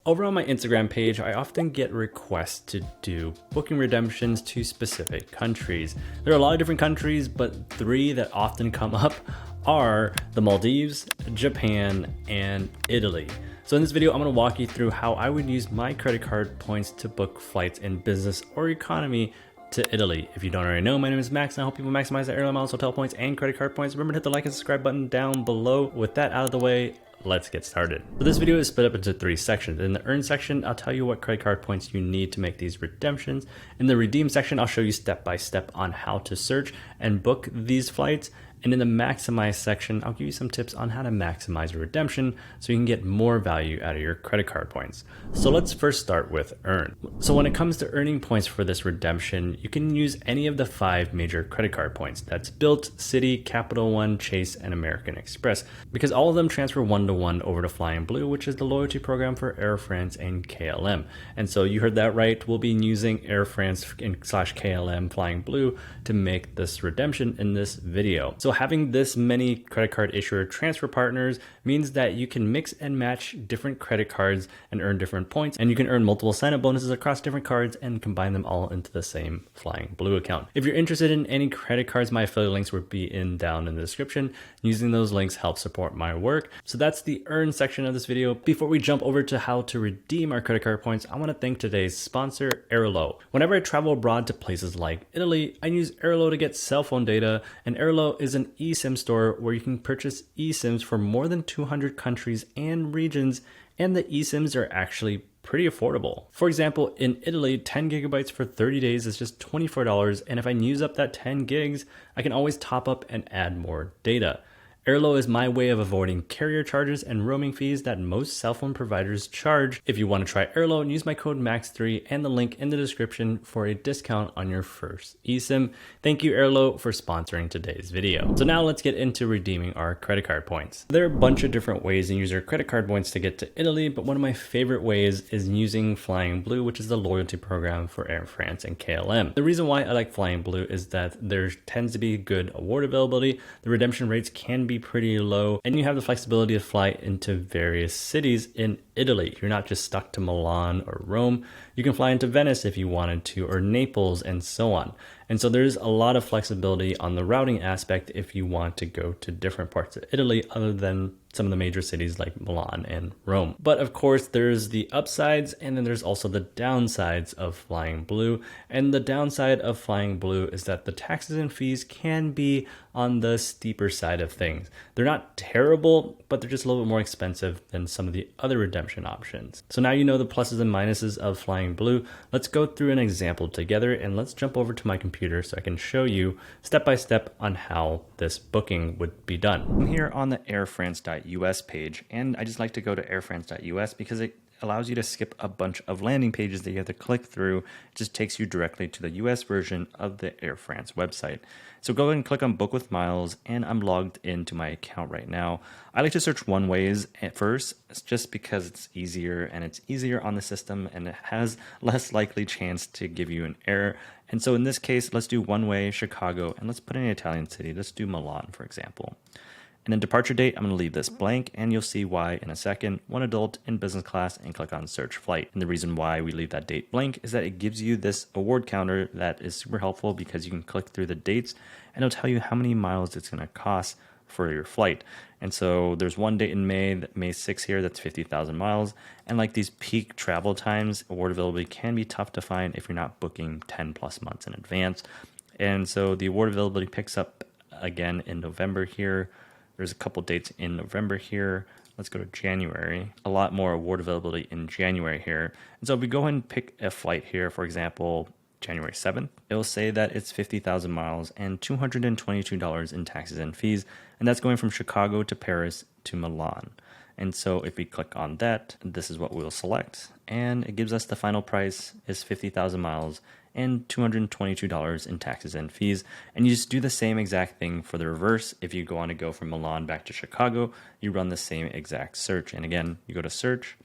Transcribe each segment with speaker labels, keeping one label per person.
Speaker 1: Over on my Instagram page, I often get requests to do booking redemptions to specific countries. There are a lot of different countries, but 3 that often come up are the Maldives, Japan, and Italy. So in this video, I'm going to walk you through how I would use my credit card points to book flights in business or economy to Italy. If you don't already know, my name is Max and I help people maximize their airline miles, hotel points, and credit card points. Remember to hit the like and subscribe button down below. With that out of the way, let's get started. So this video is split up into 3 sections. In the earn section, I'll tell you what credit card points you need to make these redemptions. In the redeem section, I'll show you step by step on how to search and book these flights. And in the maximize section, I'll give you some tips on how to maximize your redemption so you can get more value out of your credit card points. So let's first start with earn. So when it comes to earning points for this redemption, you can use any of the 5 major credit card points. That's Bilt, Citi, Capital One, Chase, and American Express, because all of them transfer 1-to-1 over to Flying Blue, which is the loyalty program for Air France and KLM. And so you heard that right, we'll be using Air France / KLM Flying Blue to make this redemption in this video. So having this many credit card issuer transfer partners means that you can mix and match different credit cards and earn different points, and you can earn multiple sign-up bonuses across different cards and combine them all into the same Flying Blue account. If you're interested in any credit cards, my affiliate links will be down in the description. Using those links helps support my work. So that's the earn section of this video. Before we jump over to how to redeem our credit card points, I want to thank today's sponsor, Airlo. Whenever I travel abroad to places like Italy, I use Airlo to get cell phone data, and Airlo is an eSIM store where you can purchase eSIMs for more than 200 countries and regions, and the eSIMs are actually pretty affordable. For example, in Italy, 10 gigabytes for 30 days is just $24, and if I use up that 10 gigs, I can always top up and add more data. Airlo is my way of avoiding carrier charges and roaming fees that most cell phone providers charge. If you want to try Airlo, use my code MAX3 and the link in the description for a discount on your first eSIM. Thank you, Airlo, for sponsoring today's video. So now let's get into redeeming our credit card points. There are a bunch of different ways to use your credit card points to get to Italy, but one of my favorite ways is using Flying Blue, which is the loyalty program for Air France and KLM. The reason why I like Flying Blue is that there tends to be good award availability. The redemption rates can be pretty low, and you have the flexibility to fly into various cities in Italy. You're not just stuck to Milan or Rome. You can fly into Venice if you wanted to, or Naples, and so on. And so there's a lot of flexibility on the routing aspect if you want to go to different parts of Italy other than some of the major cities like Milan and Rome. But of course, there's the upsides, and then there's also the downsides of Flying Blue. And the downside of Flying Blue is that the taxes and fees can be on the steeper side of things. They're not terrible, but they're just a little bit more expensive than some of the other redemption options. So now you know the pluses and minuses of Flying Blue. Let's go through an example together, and let's jump over to my computer so I can show you step by step on how this booking would be done. I'm here on the airfrance.us page, and I just like to go to airfrance.us because it allows you to skip a bunch of landing pages that you have to click through. It just takes you directly to the US version of the Air France website. So go ahead and click on Book with Miles, and I'm logged into my account right now. I like to search one ways at first, just because it's easier, and it's easier on the system, and it has less likely chance to give you an error. And so in this case, let's do one way, Chicago, and let's put in an Italian city. Let's do Milan, for example. And then departure date, I'm going to leave this blank, and you'll see why in a second. 1 adult in business class, and click on search flight. And the reason why we leave that date blank is that it gives you this award counter that is super helpful because you can click through the dates and it'll tell you how many miles it's going to cost for your flight. And so there's one date in May 6th here, that's 50,000 miles. And like these peak travel times, award availability can be tough to find if you're not booking 10 plus months in advance. And so the award availability picks up again in November here. There's a couple dates in November here. Let's go to January. A lot more award availability in January here. And so if we go ahead and pick a flight here, for example, January 7th, it'll say that it's 50,000 miles and $222 in taxes and fees. And that's going from Chicago to Paris to Milan. And so if we click on that, this is what we'll select. And it gives us the final price is 50,000 miles and $222 in taxes and fees. And you just do the same exact thing for the reverse. If you want to go from Milan back to Chicago, you run the same exact search. And again, you go to search,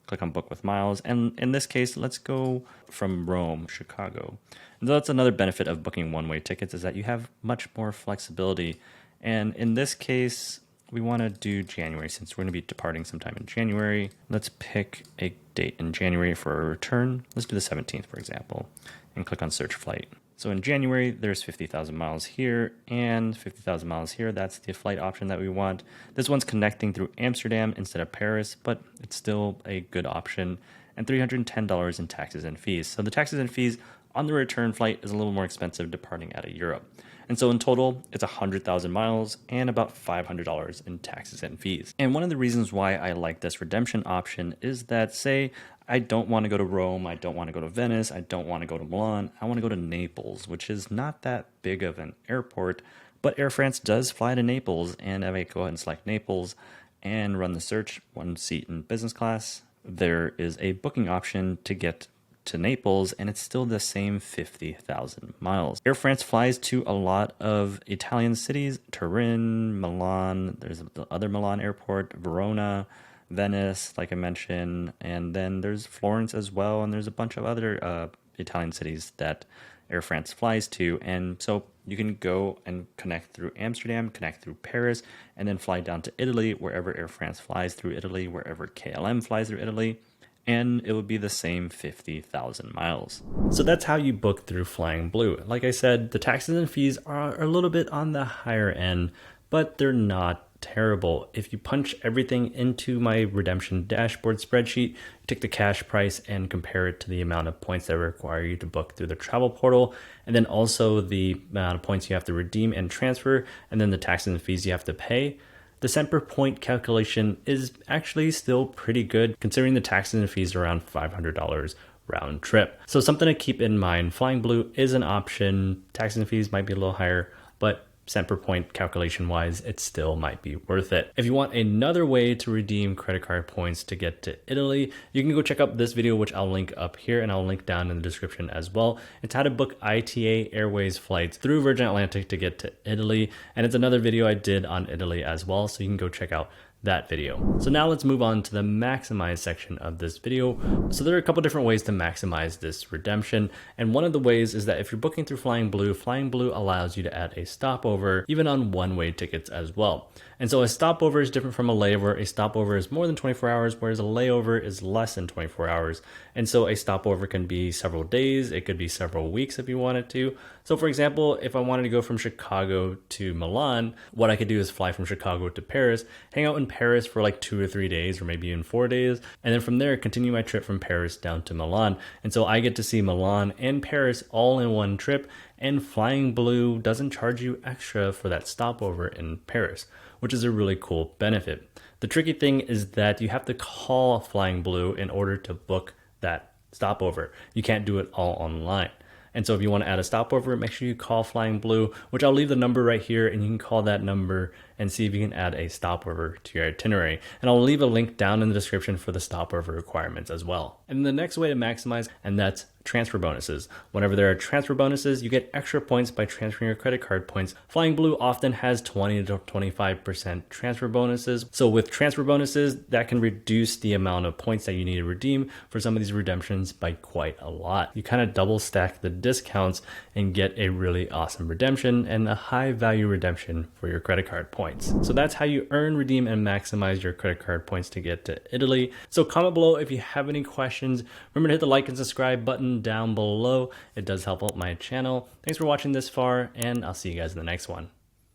Speaker 1: click on Book with Miles. And in this case, let's go from Rome, Chicago. And that's another benefit of booking one-way tickets is that you have much more flexibility. And in this case, we want to do January since we're going to be departing sometime in January. Let's pick a date in January for a return. Let's do the 17th, for example, and click on search flight. So in January, there's 50,000 miles here and 50,000 miles here. That's the flight option that we want. This one's connecting through Amsterdam instead of Paris, but it's still a good option. And $310 in taxes and fees. So the taxes and fees on the return flight is a little more expensive departing out of Europe. And so in total, it's 100,000 miles and about $500 in taxes and fees. And one of the reasons why I like this redemption option is that, say, I don't want to go to Rome, I don't want to go to Venice, I don't want to go to Milan, I want to go to Naples, which is not that big of an airport, but Air France does fly to Naples, and if I go ahead and select Naples and run the search, one seat in business class, there is a booking option to get to Naples, and it's still the same 50,000 miles. Air France flies to a lot of Italian cities, Turin, Milan, there's the other Milan airport, Verona, Venice, like I mentioned, and then there's Florence as well, and there's a bunch of other Italian cities that Air France flies to, and so you can go and connect through Amsterdam, connect through Paris, and then fly down to Italy, wherever Air France flies through Italy, wherever KLM flies through Italy, and it would be the same 50,000 miles. So that's how you book through Flying Blue. Like I said, the taxes and fees are a little bit on the higher end, but they're not terrible. If you punch everything into my redemption dashboard spreadsheet, you take the cash price and compare it to the amount of points that require you to book through the travel portal, and then also the amount of points you have to redeem and transfer, and then the taxes and fees you have to pay. The cent per point calculation is actually still pretty good considering the taxes and fees are around $500 round trip. So something to keep in mind, Flying Blue is an option. Taxes and fees might be a little higher, but cent per point calculation wise, it still might be worth it. If you want another way to redeem credit card points to get to Italy, you can go check out this video, which I'll link up here and I'll link down in the description as well. It's how to book ITA Airways flights through Virgin Atlantic to get to Italy. And it's another video I did on Italy as well, so you can go check out that video. So now let's move on to the maximize section of this video. So there are a couple different ways to maximize this redemption. And one of the ways is that if you're booking through Flying Blue allows you to add a stopover even on one-way tickets as well. And so a stopover is different from a layover. A stopover is more than 24 hours, whereas a layover is less than 24 hours. And so a stopover can be several days. It could be several weeks if you wanted to. So for example, if I wanted to go from Chicago to Milan, what I could do is fly from Chicago to Paris, hang out in Paris for like 2 or 3 days, or maybe even 4 days. And then from there, continue my trip from Paris down to Milan. And so I get to see Milan and Paris all in one trip. And Flying Blue doesn't charge you extra for that stopover in Paris, which is a really cool benefit. The tricky thing is that you have to call Flying Blue in order to book that stopover. You can't do it all online. And so if you want to add a stopover, make sure you call Flying Blue, which I'll leave the number right here, and you can call that number and see if you can add a stopover to your itinerary. And I'll leave a link down in the description for the stopover requirements as well. And the next way to maximize, and that's transfer bonuses. Whenever there are transfer bonuses, you get extra points by transferring your credit card points. Flying Blue often has 20 to 25% transfer bonuses. So with transfer bonuses, that can reduce the amount of points that you need to redeem for some of these redemptions by quite a lot. You kind of double stack the discounts and get a really awesome redemption and a high value redemption for your credit card points. So that's how you earn, redeem, and maximize your credit card points to get to Italy. So comment below if you have any questions. Remember to hit the like and subscribe button down below. It does help out my channel. Thanks for watching this far, and I'll see you guys in the next one.